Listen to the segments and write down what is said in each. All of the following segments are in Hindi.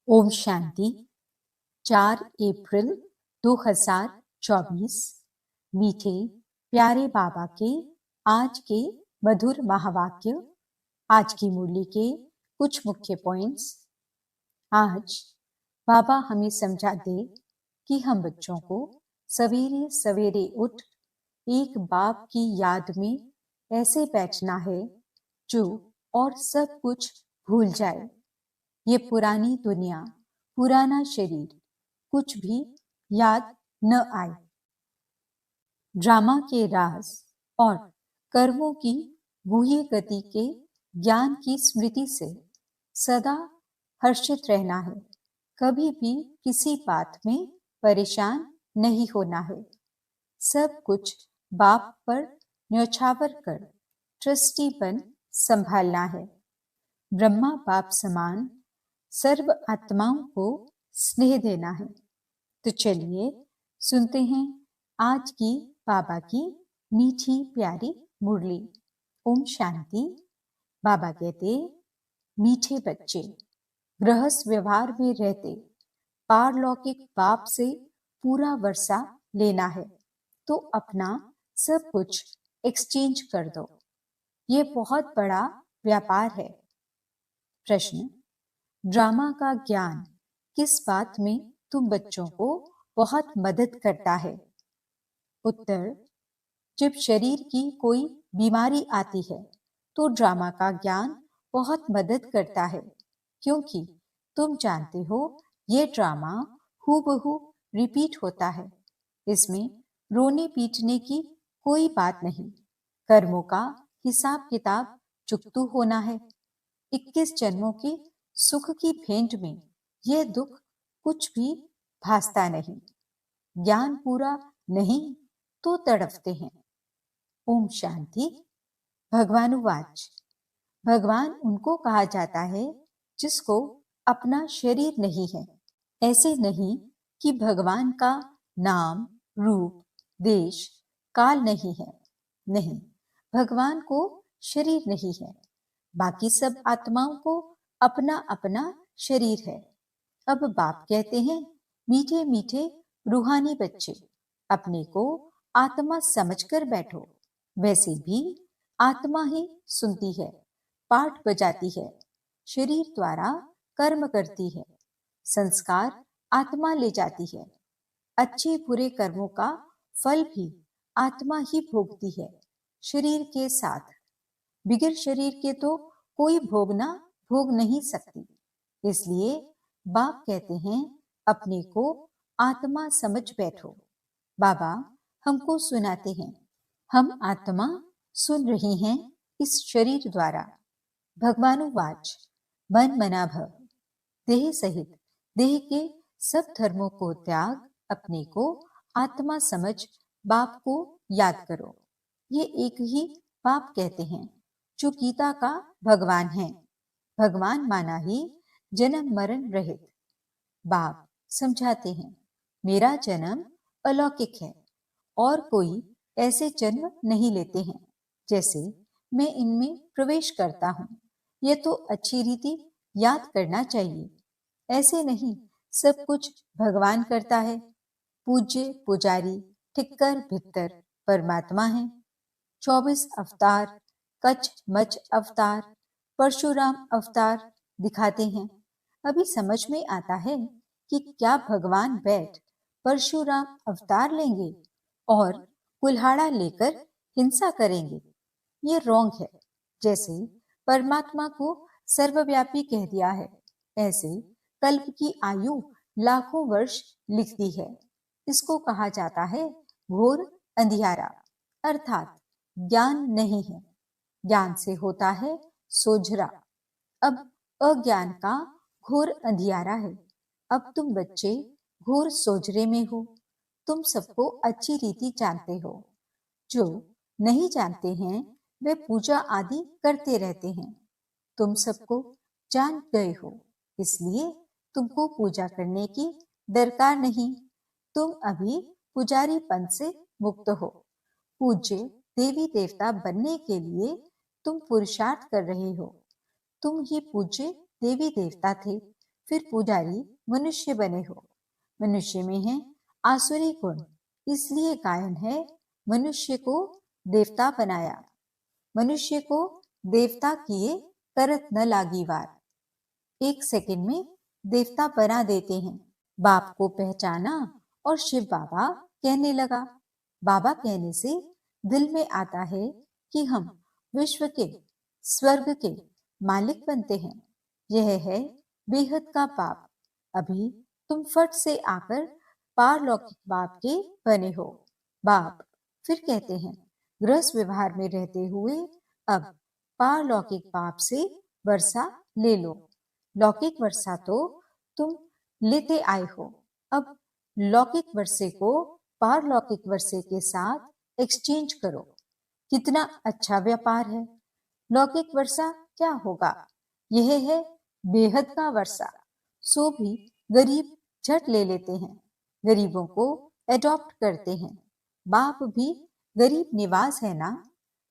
ओम शांति। 4 अप्रैल 2024। मीठे प्यारे बाबा के आज के मधुर महावाक्य। आज की मुरली के कुछ मुख्य पॉइंट्स। आज बाबा हमें समझा दे कि हम बच्चों को सवेरे सवेरे उठ एक बाप की याद में ऐसे बैठना है जो और सब कुछ भूल जाए। ये पुरानी दुनिया, पुराना शरीर कुछ भी याद न आए। ड्रामा के राज और कर्मों की गुह्य गति के ज्ञान की स्मृति से सदा हर्षित रहना है। कभी भी किसी बात में परेशान नहीं होना है। सब कुछ बाप पर न्यौछावर कर ट्रस्टी बन संभालना है। ब्रह्मा बाप समान सर्व आत्माओं को स्नेह देना है। तो चलिए सुनते हैं आज की बाबा की मीठी प्यारी मुरली। ओम शांति। बाबा कहते, मीठे बच्चे, गृहस्थ व्यवहार में रहते पारलौकिक बाप से पूरा वर्षा लेना है तो अपना सब कुछ एक्सचेंज कर दो। ये बहुत बड़ा व्यापार है। प्रश्न, ड्रामा का ज्ञान किस बात में तुम बच्चों को बहुत मदद करता है? उत्तर, जब शरीर की कोई बीमारी आती है तो ड्रामा का ज्ञान बहुत मदद करता है, क्योंकि तुम जानते हो ये ड्रामा हूबहू रिपीट होता है। इसमें रोने पीटने की कोई बात नहीं। कर्मों का हिसाब किताब चुकतू होना है। 21 जन्मों के सुख की भेंट में यह दुख कुछ भी भासता नहीं। ज्ञान पूरा नहीं तो तड़पते हैं। ओम शांति। भगवानुवाच। भगवान उनको कहा जाता है जिसको अपना शरीर नहीं है। ऐसे नहीं कि भगवान का नाम, रूप, देश, काल नहीं है। नहीं, भगवान को शरीर नहीं है। बाकी सब आत्माओं को अपना अपना शरीर है। अब बाप कहते हैं, मीठे मीठे रूहानी बच्चे, अपने को आत्मा समझकर बैठो। वैसे भी आत्मा ही सुनती है, पाठ बजाती है, शरीर द्वारा कर्म करती है, संस्कार आत्मा ले जाती है। अच्छे बुरे कर्मों का फल भी आत्मा ही भोगती है, शरीर के साथ। बिगर शरीर के तो कोई भोग नहीं सकती। इसलिए बाप कहते हैं, अपने को आत्मा समझ बैठो। बाबा हमको सुनाते हैं, हम आत्मा सुन रही हैं इस शरीर द्वारा। भगवानुवाच। मन मना भव। देह सहित देह के सब धर्मों को त्याग अपने को आत्मा समझ बाप को याद करो। ये एक ही बाप कहते हैं जो गीता का भगवान है। भगवान माना ही जन्म मरण रहित। बाप समझाते हैं, मेरा जन्म अलौकिक है और कोई ऐसे जन्म नहीं लेते हैं जैसे मैं इनमें प्रवेश करता हूँ। ये तो अच्छी रीति याद करना चाहिए। ऐसे नहीं, सब कुछ भगवान करता है। पूज्य पुजारी ठिक्कर भित्तर परमात्मा है। 24 अवतार, कच मच अवतार, परशुराम अवतार दिखाते हैं। अभी समझ में आता है कि क्या भगवान बैठ परशुराम अवतार लेंगे और कुल्हाड़ा लेकर हिंसा करेंगे? ये रॉन्ग है। जैसे परमात्मा को सर्वव्यापी कह दिया है, ऐसे कल्प की आयु लाखों वर्ष लिखती है। इसको कहा जाता है घोर अंधियारा, अर्थात ज्ञान नहीं है। ज्ञान से होता है सोझरा। अब अज्ञान का घोर अंधियारा है। अब तुम बच्चे घोर सोझरे में हो। तुम सबको अच्छी रीति जानते हो। जो नहीं जानते हैं वे पूजा आदि करते रहते हैं। तुम सबको जान गए हो, इसलिए तुमको पूजा करने की दरकार नहीं। तुम अभी पुजारी पन से मुक्त हो। पूज्य देवी देवता बनने के लिए तुम पुरुषार्थ कर रहे हो। तुम ही पूज्य देवी देवता थे, फिर पुजारी मनुष्य बने हो। मनुष्य में है आसुरी गुण, इसलिए गायन है मनुष्य को देवता बनाया। मनुष्य को देवता किए करत न लागी वार। 1 सेकंड में देवता बना देते हैं। बाप को पहचाना और शिव बाबा कहने लगा। बाबा कहने से दिल में आता है कि हम विश्व के, स्वर्ग के मालिक बनते हैं। यह है बेहद का बाप। अभी तुम फट से आकर पारलौकिक बाप के बने हो। बाप फिर कहते हैं, गृहस्थ व्यवहार में रहते हुए अब पारलौकिक बाप से वर्षा ले लो। लौकिक वर्षा तो तुम लेते आए हो, अब लौकिक वर्षे को पारलौकिक वर्षे के साथ एक्सचेंज करो। कितना अच्छा व्यापार है। लौकिक वर्षा क्या होगा? यह है बेहद का वर्षा। सो भी गरीब झट ले लेते हैं, गरीबों को एडॉप्ट करते हैं। बाप भी गरीब निवास है ना।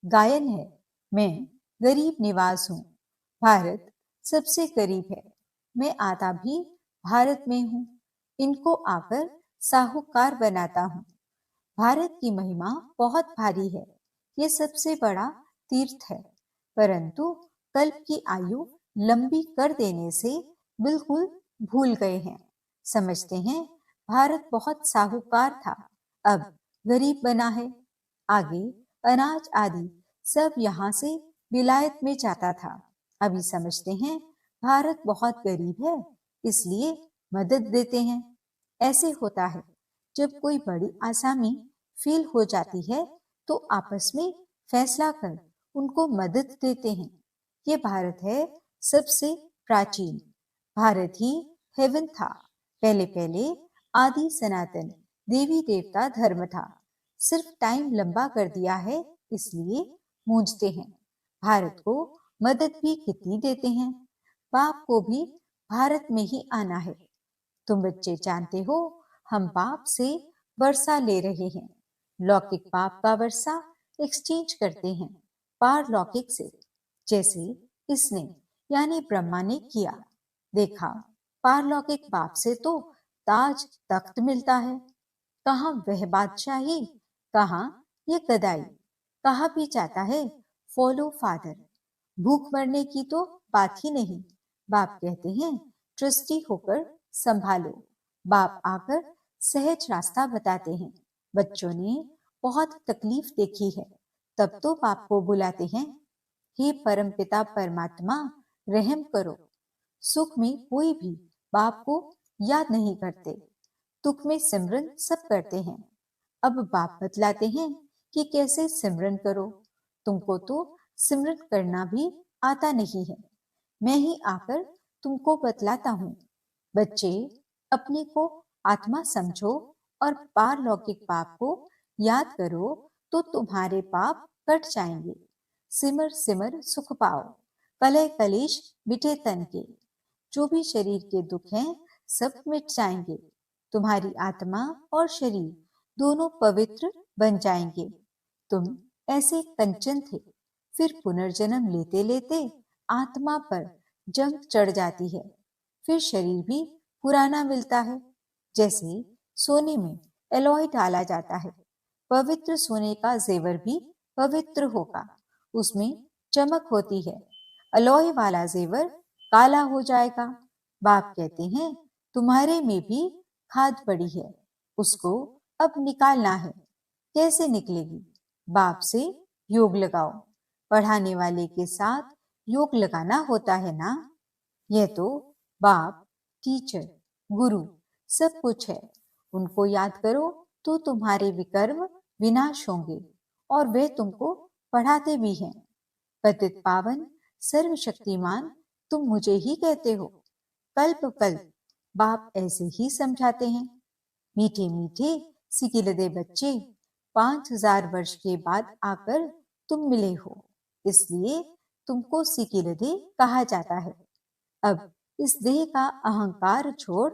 गायन है, मैं गरीब निवास हूँ। भारत सबसे करीब है, मैं आता भी भारत में हूँ। इनको आकर साहूकार बनाता हूँ। भारत की महिमा बहुत भारी है, ये सबसे बड़ा तीर्थ है। परंतु कल्प की आयु लंबी कर देने से बिल्कुल भूल गए हैं। समझते हैं भारत बहुत साहूकार था, अब गरीब बना है। आगे अनाज आदि सब यहाँ से विलायत में जाता था। अभी समझते हैं भारत बहुत गरीब है, इसलिए मदद देते हैं। ऐसे होता है, जब कोई बड़ी आसामी फेल हो जाती है तो आपस में फैसला कर उनको मदद देते हैं। ये भारत है सबसे प्राचीन। भारत ही हेवन था। पहले पहले आदि सनातन देवी देवता धर्म था। सिर्फ टाइम लंबा कर दिया है, इसलिए मूंझते हैं। भारत को मदद भी कितनी देते हैं। बाप को भी भारत में ही आना है। तुम बच्चे जानते हो, हम बाप से वर्षा ले रहे हैं। लौकिक बाप का वर्षा एक्सचेंज करते हैं पारलौकिक से, जैसे इसने यानी ब्रह्मा ने किया। देखा, पारलौकिक बाप से तो ताज तख्त मिलता है। कहाँ वह बादशाही, कहाँ ये गदाई। कहा भी जाता है फॉलो फादर। भूख मरने की तो बात ही नहीं। बाप कहते हैं ट्रस्टी होकर संभालो। बाप आकर सहज रास्ता बताते हैं। बच्चों ने बहुत तकलीफ देखी है, तब तो बाप को बुलाते हैं, हे परमपिता परमात्मा रहम करो। सुख में कोई भी बाप को याद नहीं करते, दुख में सिमरन सब करते हैं। अब बाप बतलाते हैं कि कैसे सिमरन करो। तुमको तो सिमरन करना भी आता नहीं है, मैं ही आकर तुमको बतलाता हूँ। बच्चे, अपने को आत्मा समझो और पारलौकिक पाप को याद करो तो तुम्हारे पाप कट जाएंगे। सिमर सिमर सुख पाओ, कलह कलेश मिटे तन के। जो भी शरीर के दुख हैं सब मिट जाएंगे। तुम्हारी आत्मा और शरीर दोनों पवित्र बन जाएंगे। तुम ऐसे कंचन थे, फिर पुनर्जन्म लेते लेते आत्मा पर जंग चढ़ जाती है, फिर शरीर भी पुराना मिलता है। जैसे सोने में एलॉय डाला जाता है, पवित्र सोने का जेवर भी पवित्र होगा, उसमें चमक होती है। अलॉय वाला जेवर काला हो जाएगा। बाप कहते हैं तुम्हारे में भी खाद पड़ी है, उसको अब निकालना है। कैसे निकलेगी? बाप से योग लगाओ। पढ़ाने वाले के साथ योग लगाना होता है ना। यह तो बाप, टीचर, गुरु सब कुछ है। उनको याद करो तो तुम्हारे विकर्म विनाश होंगे और वे तुमको पढ़ाते भी हैं। पतित पावन सर्वशक्तिमान तुम मुझे ही कहते हो। कल्प कल्प बाप ऐसे ही समझाते हैं। मीठे मीठे सिकिलदे बच्चे, 5000 वर्ष के बाद आकर तुम मिले हो, इसलिए तुमको सिकिलदे कहा जाता है। अब इस देह का अहंकार छोड़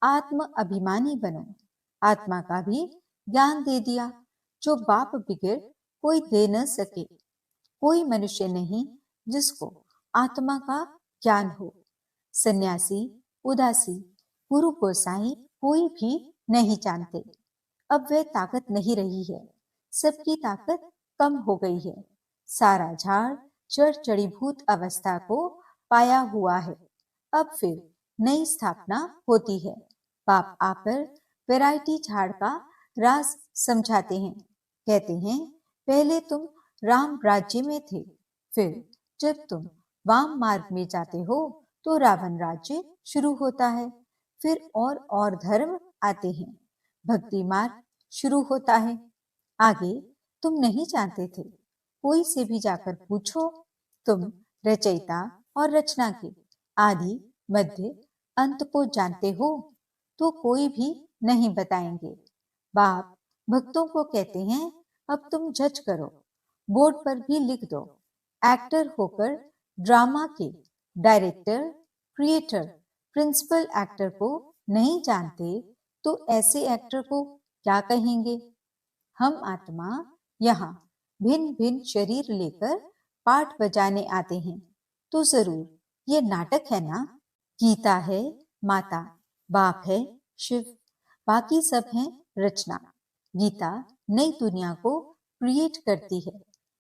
आत्म अभिमानी बनो। आत्मा का भी ज्ञान दे दिया, जो बाप बिगड़ कोई दे न सके। कोई मनुष्य नहीं जिसको आत्मा का ज्ञान हो। सन्यासी उदासी, गुरु गोसाई कोई भी नहीं जानते। अब वह ताकत नहीं रही है, सबकी ताकत कम हो गई है। सारा झाड़ जड़ जड़ीभूत अवस्था को पाया हुआ है। अब फिर नई स्थापना होती है। बाप आकर वैरायटी झाड़ का राज समझाते हैं। कहते हैं, पहले तुम राम राज्य में थे, फिर जब तुम वाम मार्ग में जाते हो तो रावण राज्य शुरू होता है, फिर और धर्म आते हैं, भक्ति मार्ग शुरू होता है। आगे तुम नहीं जानते थे, कोई से भी जाकर पूछो, तुम रचयिता और रचना के आदि मध्य अंत को जानते हो तो कोई भी नहीं बताएंगे। बाप भक्तों को कहते हैं, अब तुम जज करो, बोर्ड पर भी लिख दो। एक्टर होकर ड्रामा के डायरेक्टर, क्रिएटर, प्रिंसिपल एक्टर को नहीं जानते तो ऐसे एक्टर को क्या कहेंगे। हम आत्मा यहाँ भिन्न भिन्न शरीर लेकर पाठ बजाने आते हैं, तो जरूर ये नाटक है ना। गीता है माता, बाप है शिव, बाकी सब हैं रचना। गीता नई दुनिया को क्रिएट करती है।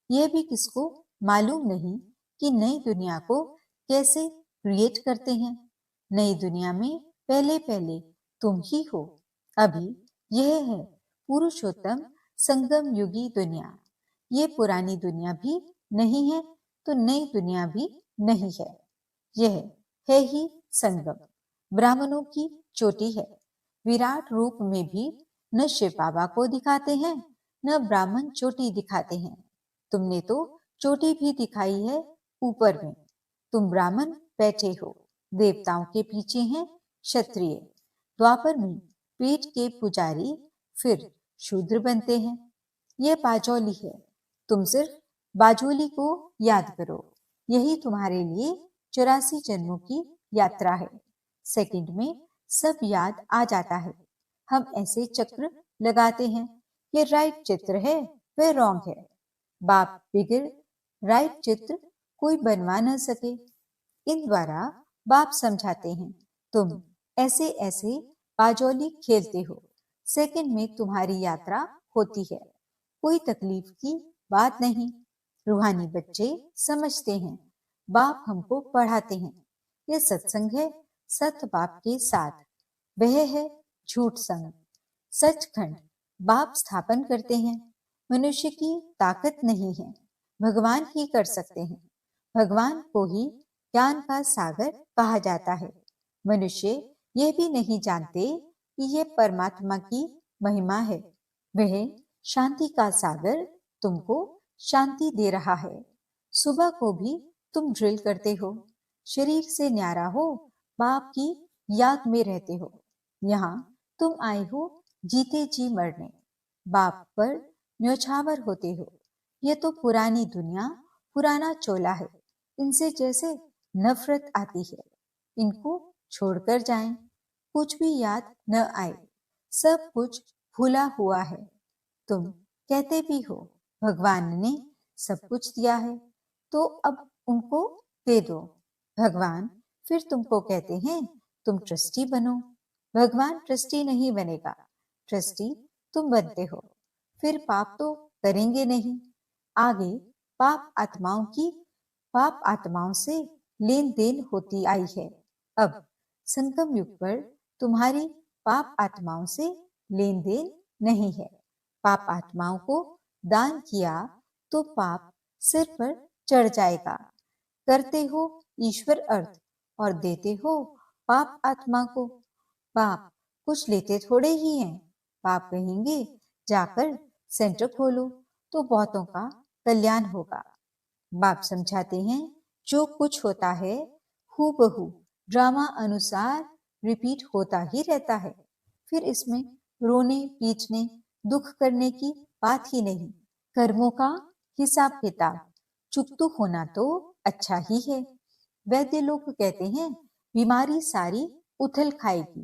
यह भी किसको मालूम नहीं कि नई दुनिया को कैसे क्रिएट करते हैं। नई दुनिया में पहले पहले तुम ही हो। अभी यह है पुरुषोत्तम संगम युगी दुनिया। ये पुरानी दुनिया भी नहीं है तो नई दुनिया भी नहीं है। यह है ही संगम, ब्राह्मणों की चोटी है। विराट रूप में भी न शिव बाबा को दिखाते हैं, न ब्राह्मण चोटी दिखाते हैं। तुमने तो चोटी भी दिखाई है ऊपर में। तुम ब्राह्मण बैठे हो, देवताओं के पीछे हैं क्षत्रिय। द्वापर में पेट के पुजारी फिर शूद्र बनते हैं। यह बाजौली है, तुम सिर्फ बाजोली को याद करो। यही तुम्हारे लिए 84 जन्मों की यात्रा है। सेकंड में सब याद आ जाता है। हम ऐसे चक्र लगाते हैं, ये राइट चित्र है, वह रॉन्ग है। बाप बिगड़ राइट चित्र कोई बनवा न सके। इन द्वारा बाप समझाते हैं, तुम ऐसे ऐसे बाजौली खेलते हो। सेकंड में तुम्हारी यात्रा होती है, कोई तकलीफ की बात नहीं। रूहानी बच्चे समझते हैं, बाप हमको पढ़ाते हैं। यह सत्संग है सत बाप के साथ, वह है झूठ संग। सचखंड बाप स्थापन करते हैं। मनुष्य की ताकत नहीं है, भगवान ही कर सकते हैं। भगवान को ही ज्ञान का सागर कहा जाता है। मनुष्य यह भी नहीं जानते कि यह परमात्मा की महिमा है। वह शांति का सागर तुमको शांति दे रहा है। सुबह को भी तुम ड्रिल करते हो, शरीर से न्यारा हो, बाप की याद में रहते हो। यहाँ तुम आए हो जीते जी मरने, बाप पर न्योछावर होते हो। यह तो पुरानी दुनिया, पुराना चोला है। इनसे जैसे नफरत आती है, इनको छोड़कर जाएं। कुछ भी याद न आए, सब कुछ भूला हुआ है। तुम कहते भी हो भगवान ने सब कुछ दिया है, तो अब उनको दे दो। भगवान फिर तुमको कहते हैं, तुम ट्रस्टी बनो। भगवान ट्रस्टी नहीं बनेगा, ट्रस्टी तुम बनते हो। फिर पाप तो करेंगे नहीं। आगे पाप आत्माओं से लेन देन होती आई है। अब संगम युग पर तुम्हारी पाप आत्माओं से लेन देन नहीं है। पाप आत्माओं को दान किया तो पाप सिर पर चढ़ जाएगा। करते हो ईश्वर अर्थ और देते हो पाप आत्मा को। पाप कुछ लेते थोड़े ही हैं। पाप कहेंगे जाकर सेंटर खोलो तो बहुतों का कल्याण होगा। बाप समझाते हैं, जो कुछ होता है हूबहू ड्रामा अनुसार रिपीट होता ही रहता है। फिर इसमें रोने पीटने दुख करने की बात ही नहीं। कर्मों का हिसाब किताब चुकतू होना तो अच्छा ही है। वैद्य लोग कहते हैं बीमारी सारी उथल खाएगी।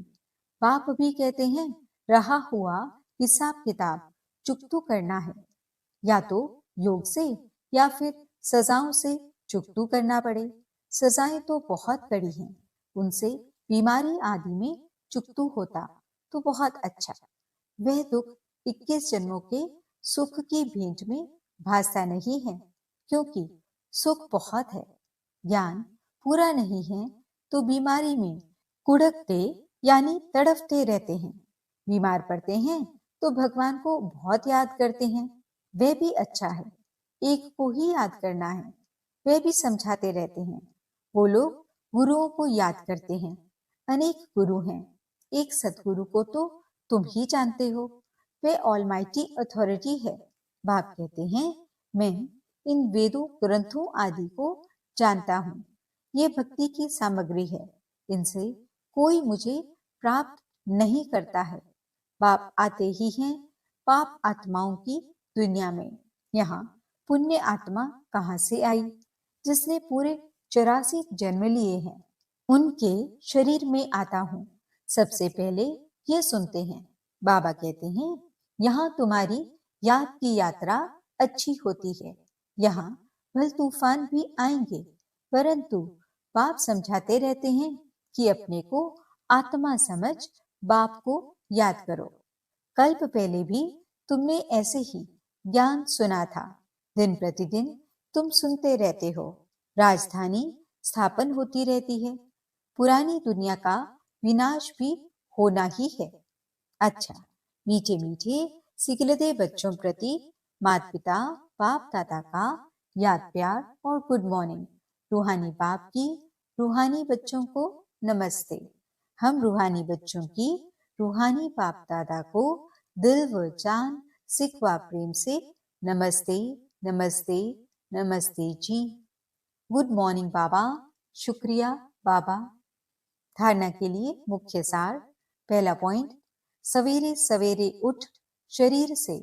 बाप भी कहते हैं रहा हुआ हिसाब किताब चुकतू करना है, या तो योग से या फिर सजाओं से चुकतू करना पड़े। सजाएं तो बहुत कड़ी हैं, उनसे बीमारी आदि में चुकतू होता तो बहुत अच्छा। वह दुख 21 जन्मों के सुख की भेंट में भासता नहीं है, क्योंकि सुख बहुत है। ज्ञान पूरा नहीं है तो बीमारी में कुढ़कते यानी तड़फते रहते हैं। बीमार पड़ते हैं तो भगवान को बहुत याद करते हैं, वह भी अच्छा है। एक को ही याद करना है, वह भी समझाते रहते हैं। वो लोग गुरुओं को याद करते हैं। अनेक गुरु हैं, एक सतगुरु को तो तुम ही जानते हो, वे ऑलमाइटी अथॉरिटी है। बाप कहते हैं, मैं इन वेदों ग्रंथों आदि को जानता हूँ। ये भक्ति की सामग्री है, इनसे कोई मुझे प्राप्त नहीं करता है। बाप आते ही हैं पाप आत्माओं की दुनिया में। यहाँ पुण्य आत्मा कहाँ से आई? जिसने पूरे 84 जन्म लिए हैं, उनके शरीर में आता हूँ। सबसे पहले ये सुनते हैं। बाबा कहते हैं, यहाँ तुम्हारी याद की यात्रा अच्छी होती है। यहाँ भल तूफान भी आएंगे, परंतु बाप समझाते रहते हैं कि अपने को आत्मा समझ बाप को याद करो। कल्प पहले भी तुमने ऐसे ही ज्ञान सुना था। दिन प्रतिदिन तुम सुनते रहते हो। राजधानी स्थापन होती रहती है। पुरानी दुनिया का विनाश भी होना ही है। अच्छा, मीठे मीठे सिकलते बच्चों प्रति माता पिता बाप दादा का याद प्यार और गुड मॉर्निंग। रूहानी बाप की रूहानी बच्चों को नमस्ते। हम रूहानी बच्चों की रूहानी बाप दादा को दिल व जान सिकवा प्रेम से नमस्ते नमस्ते नमस्ते जी। गुड मॉर्निंग बाबा। शुक्रिया बाबा। धारणा के लिए मुख्य सार। पहला पॉइंट, सवेरे सवेरे उठ शरीर से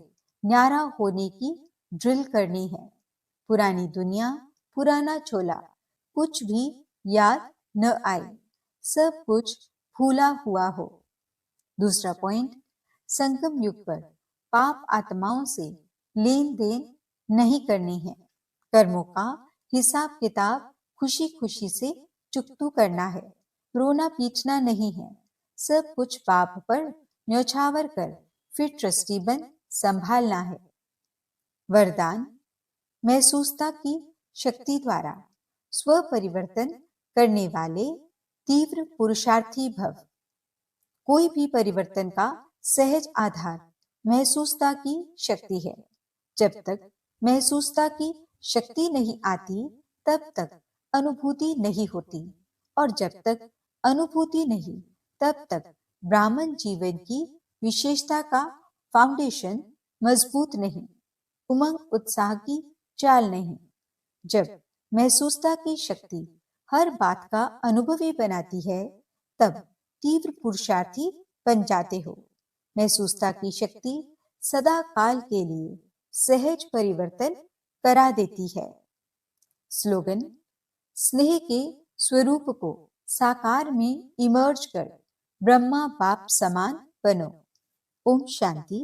न्यारा होने की ड्रिल करनी है। पुरानी दुनिया पुराना चोला, कुछ भी याद न आए, सब कुछ भूला हुआ हो। दूसरा पॉइंट, संगम युग पर पाप आत्माओं से लेन देन नहीं करनी है। कर्मों का हिसाब किताब खुशी खुशी से चुकतू करना है। रोना पीटना नहीं है। सब कुछ बाप पर न्यौछावर कर फिर ट्रस्टी बन संभालना है। वरदान, महसूसता की शक्ति द्वारा स्व परिवर्तन करने वाले तीव्र पुरुषार्थी भव। कोई भी परिवर्तन का सहज आधार महसूसता की शक्ति है। जब तक महसूसता की शक्ति नहीं आती, तब तक अनुभूति नहीं होती, और जब तक अनुभूति नहीं, तब तक ब्राह्मण जीवन की विशेषता का फाउंडेशन मजबूत नहीं, उमंग उत्साह की चाल नहीं। जब महसूसता की शक्ति हर बात का अनुभवी बनाती है, तब तीव्र पुरुषार्थी बन जाते हो। महसूसता की शक्ति सदा काल के लिए सहज परिवर्तन करा देती है। स्लोगन, स्नेह के स्वरूप को साकार में इमर्ज कर ब्रह्मा बाप समान बनो। ओम शांति।